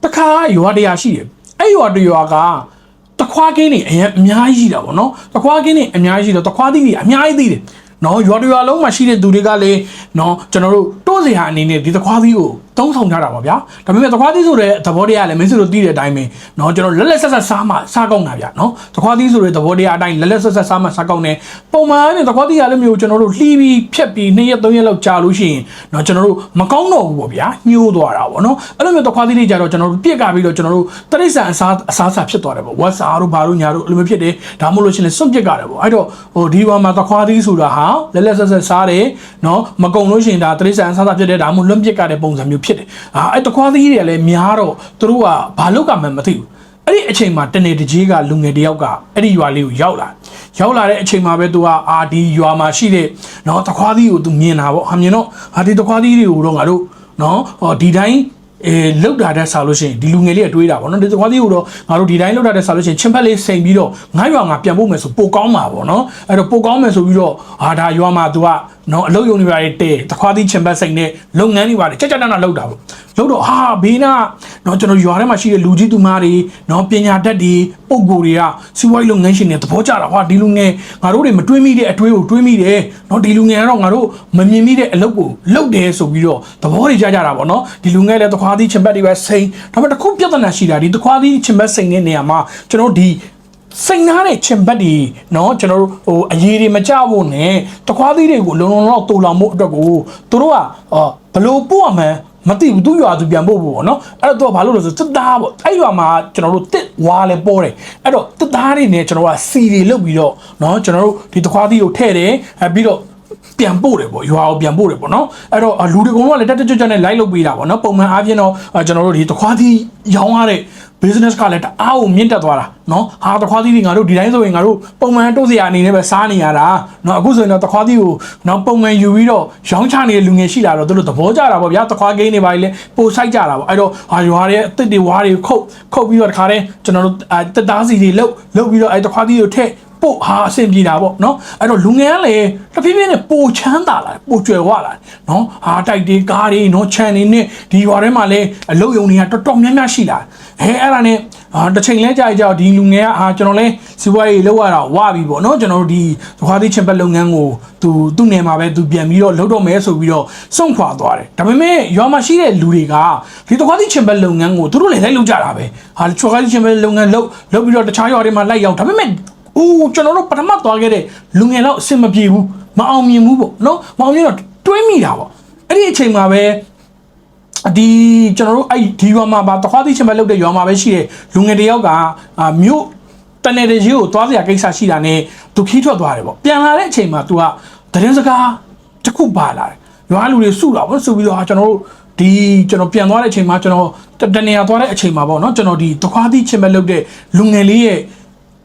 တခါရွာတရားရှိတယ်အဲ့ရွာတရွာကတခွားကင်းနေအများကြီးရှိတာပေါ့နော်တခွားကင်းနေအများကြီးရှိတော့တခွားသီးတွေအများကြီးသိတယ်နော်ရွာတရွာလုံးမှာရှိတဲ့သူတွေကလည်းနော်ကျွန်တော်တို့တိုးစရာအနေနဲ့ဒီတခွားသီးကိုသုံးဆောင်ကြတာပါဗျာဒါပေမဲ့တခွားသီးဆိုတဲ့သဘောတရားလည်းမင်းတို့သိတဲ့အတိုင်းပဲနော်ကျွန်တော်လက်ဆက်ဆက်စားမှစားကောင်းတာဗျနော်တခွားသီးဆိုတဲ့သဘောတရားအတိုင်းလက်ဆက်ဆက်စားမှစားကောင်းတယ်ပုံမှန်နဲ့တခွားသီးကလည်းမျိုးကျွန်တော်တို့လှီးပြီးဖြတ်ပြီး2ရက်3ရက်လောက်ကြာလို့ရှိရင်နော်ကျွန်တော်တို့မကောင်းတော့ဘူးပေါ့ဗျာညှိုးသွားတာပေါ့နော်အဲ့လိုမျိုးတခွားသီးတွေကြတော့ကျွန်တော်တို့ပြက်ကပြီးတော့ကျွန်တော်တို့တရိษံအစားဖြစ်သွားတယ်ပေါ့ဝက်စာတို့ဘာတို့ညာတို့အဲ့လိုမျိုးဖြစ်တယ်ဒါမှမဟုတ်လို့ရှိရင်စွန့်ပြက်ကြတယ်ပေါ့အဲ့တော့ဟိုဒီဘဝမှာတခွားသီးဆိုတာဟာလက်ဆက်ဆက်စားတယ်နော်မကုံလို့ရှိရင်ဒါတရိษံအစားဖြစ်တယ်ဒါမှမဟုတ်လွန့်ပြက်ကြတဲ့ပုံစံမျိုးဖြစ်တယ်အဲ့တခွားသီးတွေလည်းများတော့သူတို့ကဘာလုပ်ကမှမသိဘူးအဲ့ဒီအချိန်မှာတနေတကြီးကလူငယ်တယောက်ကအဲ့ဒီရွာလေးကိုရောက်လာတဲ့အချိန်မှာပဲသူကဒီရွာမှာရှိတဲ့နော်တခွားသီးကိုသူမြင်တာပေါ့မြင်တော့ဒီတခွားသီးတွေကိုတော့ငါတို့နော်ဒီတိုင်းလောက်တာတဲ့ဆာလို့ရှိရင်ဒီလူငယ်လေးကတွေးတာပေါ့နော်ဒီတခွားသီးကိုတော့ငါတို့ဒီတိုင်းလောက်တာတဲ့ဆာလို့ရှိရင်ချင်းဖက်လေးစိန်ပြီးတော့ငါ့ရွာငါပြန်ဖို့မယ်ဆိုပိုကောင်းမှာပေါ့နော်အဲ့တော့ပိုကောင်းမယ်ဆိုပြီးတော့ဒါရွာမှာသူကနော်အလုပ်ရုံတွေပါတဲ့တခွားသီးချင်းဖက်စိန်နဲ့လုပ်ငန်းတွေပါတယ်ကြက်ကြက်နာလောက်တာပေါ့လို့တော့ဘေးနာနော်ကျွန်တော်ရွာထဲမှာရှိတဲ့လူကြီးသူမတွေနော်ပညာတတ်တွေပုံကိုယ်တွေကစီးပွားရေးလုပ်ငန်းရှင်တွေသဘောကျတာဒီလူငယ်ငါတို့တွေမတွေးမိတဲ့အတွေးကိုတွေးမိတယ်နော်ဒီလူငယ်ကတော့ငါတို့မမြင်မိတဲ့အလုပ်ကိုလုပ်တယ်ဆိုပြီးတော့သဘောတွေကြတာပေါ့နော်ဒီလူငယ်လည်းတခွားသီးချင်ပတ်တွေပဲစိန်ဒါပေမဲ့တစ်ခုပြဿနာရှိတာဒီတခွားသီးချင်ပတ်စိန်တဲ့နေရာမှာကျွန်တော်ဒီစိန်နာတဲ့ချင်ပတ်တွေနော်ကျွန်တော်တို့အရေးတွေမကြဖို့နဲ့တခွားသီးတွေကိုလုံလုံလောက်တူလောင်မှုအတွက်ကိုသူတို့ကဘလို့ပို့ရမှန်းမသိဘူးသူ့ရွာသူပြန်ဖို့ပေါ့နော်အဲ့တော့သူကဘာလို့လဲဆိုတစ်သားပေါ့အဲ့ရွာမှာကျွန်တော်တို့တစ်ဝါလဲပေါ်တယ်အဲ့တော့တစ်သားတွေနဲ့ကျွန်တော်ကစီတွေလုတ်ပြီးတော့နော်ကျွန်တော်တို့ဒီတခွားသီးကိုထည့်တယ်ပြီးတော့ပြန်ပို့တယ်ပေါ့ရွာကိုပြန်ပို့တယ်ပေါ့နော်အဲ့တော့လူတွေကတော့လည်းတက်ကြွနဲ့လိုက်လုပ်ပေးတာပေါ့နော်ပုံမှန်အားဖြင့်တော့ကျွန်တော်တို့ဒီတခွားသီးရောင်းရတဲ့ business ကလည်းတအားကိုမြင့်တက်သွားတာနော်တခွားသီးတွေငါတို့ဒီတိုင်းဆိုရင်ငါတို့ပုံမှန်တိုးစရာအနေနဲ့ပဲစားနေရတာနော်အခုဆိုရင်တော့တခွားသီးကိုနော်ပုံမှန်ယူပြီးတော့ရောင်းချနေတဲ့လူငယ်ရှိလာတော့သူတို့သဘောကျတာပေါ့ဗျာတခွားကိန်းတွေပါလေပို့ဆိုင်ကြတာပေါ့အဲ့တော့ရွာရဲ့အစ်စ်တွေဝါးတွေခုတ်ပြီးတော့တခါတည်းကျွန်တော်တို့တက်သားစီတွေလုတ်ပြီးတော့အဲ့တခွားသီးကိုထည့်ပို့အဆင်ပြေတာပေါ့နော်အဲ့တော့လူငယ်ကလည်းတဖြည်းဖြည်းနဲ့ပိုချမ်းသာလာပိုကျွယ်ဝလာနော်တိုက်တွေကားတွေနော်ခြံတွေနဲ့ဒီရွာထဲမှာလည်းအလုပ်ရုံတွေကတော်များများရှိလာအဲ့ဒါနဲ့တစ်ချိန်လဲကြာဒီလူငယ်ကကျွန်တော်လဲစီးပွားရေးလုပ်ရတာဝါပြီပေါ့နော်ကျွန်တော်တို့ဒီသခွားသီးချင်ပတ်လုပ်ငန်းကိုသူ့နယ်မှာပဲသူပြန်ပြီးတော့လုပ်တော့မယ်ဆိုပြီးတော့စွန့်ခွာသွားတယ်ဒါပေမဲ့ရွာမှာရှိတဲ့လူတွေကဒီသခွားသီးချင်ပတ်လုပ်ငန်းကိုသူတို့လည်းလိုက်လုပ်ကြတာပဲသခွားသီးချင်ပတ်လုပ်ငန်းလုပ်ပြီးတော့တခြားရွာတွေမှာလိုက်ရောက်ဒါပေမဲ့ကျွန်တော်တို့ပထမသွားခဲ့တဲ့လူငယ်တော့အဆင်မပြေဘူးမအောင်မြင်ဘူးပေါ့နော်မအောင်မြင်တော့တွေးမိတာပေါ့အဲ့ဒီအချိန်မှာပဲဒီကျွန်တော်တို့အဲ့ဒီရွာမှာတခွားသီးချင်ပတ်လုပ်တဲ့ရွာမှာပဲရှိတဲ့လူငယ်တယောက်ကမြို့တနေတကြီးကိုသွားစရာကိစ္စရှိတာနဲ့သူခီးထွက်သွားတယ်ပေါ့ပြန်လာတဲ့အချိန်မှာ तू ကသတင်းစကားတစ်ခုပါလာတယ်ရွာလူတွေစုလာပေါ့စုပြီးတော့ကျွန်တော်တို့ဒီကျွန်တော်ပြန်သွားတဲ့အချိန်မှာကျွန်တော်တနေရာသွားတဲ့အချိန်မှာပေါ့နော်ကျွန်တော်ဒီတခွားသီးချင်ပတ်လုပ်တဲ့လူငယ်လေးရဲ့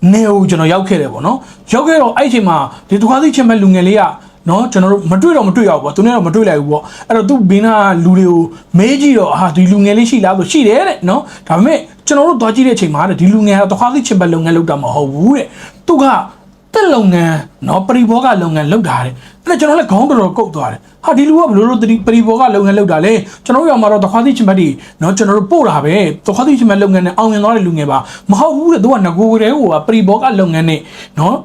နေကိုကျွန်တော်ရောက်ခဲ့တယ်ပေါ့နော်ရောက်ခဲ့တော့အဲ့အချိန်မှာဒီတခွားသီးချင်မဲ့လူငယ်လေးကနော်ကျွန်တော်တို့မတွေ့ရဘူးပေါ့သူနဲ့တော့မတွေ့လိုက်ဘူးပေါ့အဲ့တော့သူဘေးနာလူတွေကိုမေးကြည့်တော့ဒီလူငယ်လေးရှိလားဆိုရှိတယ်တဲ့နော်ဒါပေမဲ့ကျွန်တော်တို့သွားကြည့်တဲ့အချိန်မှာဒီလူငယ်ကတခွားသီးချင်မဲ့လုပ်ငန်းလုပ်တာမဟုတ်ဘူးတဲ့သူကတက်လုပ်ငန်းနော်ပရိဘောဂလုပ်ငန်းလုပ်တာတဲ့အဲ့ကျွန်တော်လည်းခေါင်းတော်ကုတ်သွားတယ်ဒီလူကဘလို့ပရိဘောဂလုပ်ငန်းလုပ်တာလေကျွန်တော်တို့ရောက်မှာတော့တခွားသီးချင်မဲ့တွေနော်ကျွန်တော်တို့ပို့တာပဲတခွားသီးချင်မဲ့လုပ်ငန်းနဲ့အောင်မြင်သွားတဲ့လူငယ်ပါမဟုတ်ဘူးတဲ့သူကငကိုတဲ့ဟိုပရိဘောဂလုပ်ငန်းနဲ့နော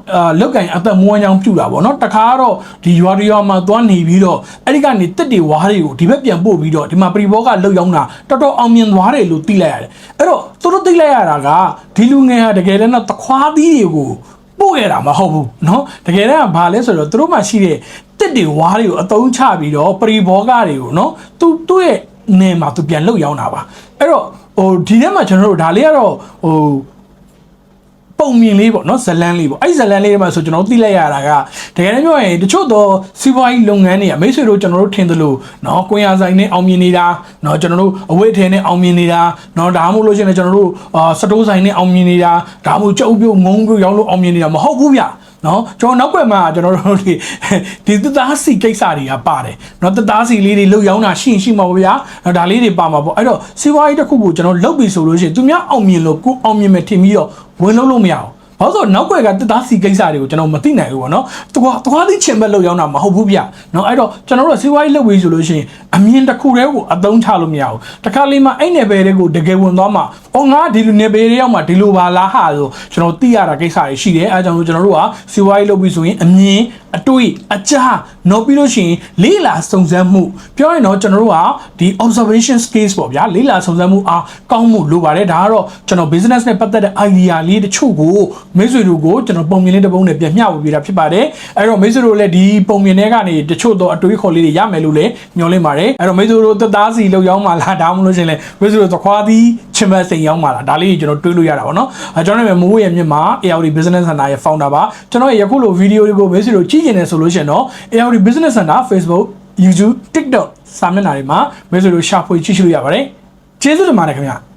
်လောက်ကင်အသက်မွေးချောင်းပြူတာပေါ့နော်တခါတော့ဒီရွာမှာသွားနေပြီးတော့အဲ့ဒီကနေတက်တွေဝါးတွေကိုဒီဘက်ပြန်ပို့ပြီးတော့ဒီမှာပရိဘောဂလုပ်ရောက်တာတော်တော်အောင်မြင်သွားတယ်လို့သိလိုက်ရတယ်အဲ့တော့သူတို့သိလိုက်ရတာကဒီလူငယ်ကတကယ်တမ်းတခွားသီးတွေကိုပို့ရတာမဟုတ်ဘူးเนาะတကယ်တမ်းကဘာလဲဆိုတော့သူတို့မှရှိတဲ့တစ်တွေဝါးတွေကိုအသုံးချပြီးတော့ပရိဘောဂတွေကိုเนาะသူ့ရဲ့နေမှာသူပြန်လှုပ်ရောင်းတာပါအဲ့တော့ဒီထဲမှာကျွန်တော်တို့ဒါလေးကတော့ပုံမြင်လေးပေါ့နော်ဇလန်းလေးပေါ့အဲ့ဇလန်းလေးတွေမှာဆိုကျွန်တော်သိလိုက်ရတာကတကယ်ပြောရင်တချို့တော့စီးပွားရေးလုပ်ငန်းတွေကမိတ်ဆွေတို့ကျွန်တော်တို့ထင်သလိုနော်ကွန်ရဆိုင်နဲ့အောင်မြင်နေတာနော်ကျွန်တော်တို့အဝတ်ထဲနဲ့အောင်မြင်နေတာနော်ဒါမှမဟုတ်လို့ရှိရင်ကျွန်တော်တို့စတိုးဆိုင်နဲ့အောင်မြင်နေတာဒါမှမဟုတ်ကြုတ်ပြုတ်ငုံပြုတ်ရောင်းလို့အောင်မြင်နေတာမဟုတ်ဘူးဗျနော်ကျွန်တော်နောက်ွယ်မှာကျွန်တော်တို့ဒီသားစီကိစ္စတွေကပါတယ်နော်သားစီလေးတွေလှုပ်ရောင်းတာရှိမှာပေါ့ဗျာနော်ဒါလေးတွေပါမှာပေါ့အဲ့တော့စီးပွားရေးတစ်ခုကိုကျွန်တော်လုပ်ပြီဆိုလို့ရှိရင်သူများအောင်မြင်လို့ကိုအောင်မြင်မယ်ထင်ပြီးတော့ဝင်လို့မရဘူးဘာလို့နောက်ွယ်ကသားစီကိစ္စတွေကိုကျွန်တော်မသိနိုင်ဘူးပေါ့နော်သူကသီးချင်မဲ့လှုပ်ရောင်းတာမဟုတ်ဘူးဗျနော်အဲ့တော့ကျွန်တော်တို့စီးပွားရေးလုပ်ပြီဆိုလို့ရှိရင် အမြင်တစ်ခုတည်းကိုအသုံးချလို့မရဘူးတခါလေးမှအဲ့နယ်ပယ်တွေကိုတကယ်ဝင်သွားမှာအော်ငါဒီလိုနယ်ပယ်တွေရောက်မှာဒီလိုပါလားဟာဆိုကျွန်တော်သိရတာကိစ္စတွေရှိတယ်အဲကြောင့်ကျွန်တော်တို့ကစီဝါရေးလုပ်ပြီးဆိုရင်အမြင်အတွေ့အကြားနော်ပြီးလို့ရှိရင်လေးလာစုံစမ်းမှုပြောရင်တော့ကျွန်တော်တို့ကဒီ observation skills ပေါ့ဗျာလေးလာစုံစမ်းမှုအားကောင်းမှုလိုပါတယ်ဒါကတော့ကျွန်တော် business နဲ့ပတ်သက်တဲ့ idea လေးတချို့ကိုမိတ်ဆွေတို့ကိုကျွန်တော်ပုံမြင်လေးတစ်ပုံနဲ့ပြန်မျှဝေပေးတာဖြစ်ပါတယ်အဲ့တော့မိတ်ဆွေတို့လည်းဒီပုံမြင်တွေကနေတချို့တော့အတွေးခေါ်လေးတွေရမယ်လို့လည်းညွှန်လင့်ပါတယ်အဲ့တော့မိတ်ဆွေတို့သက်သားစီလောက်ရောက်မှလားဒါမှမဟုတ်ရှင်လေမိတ်ဆွေတို့သခွားသီးချင်မစိန်ရောက်မှလားဒါလေးကျွန်တော်တွေးလို့ရတာပေါ့နော်ကျွန်တော်လည်းမိုးရဲ့မြင့်မှာ AOD Business Center ရဲ့ founder ပါကျွန်တော်ရဲ့ယခုလိုဗီဒီယိုတွေကိုမိတ်ဆွေတို့ကြည့်ကျင်နေဆိုလို့ရှင်တော့ AOD Business Center Facebook YouTube TikTok စာမျက်နှာတွေမှာမိတ်ဆွေတို့ရှာဖွေကြည့်ရှုလို့ရပါတယ်ကျေးဇူးတင်ပါတယ်ခင်ဗျာ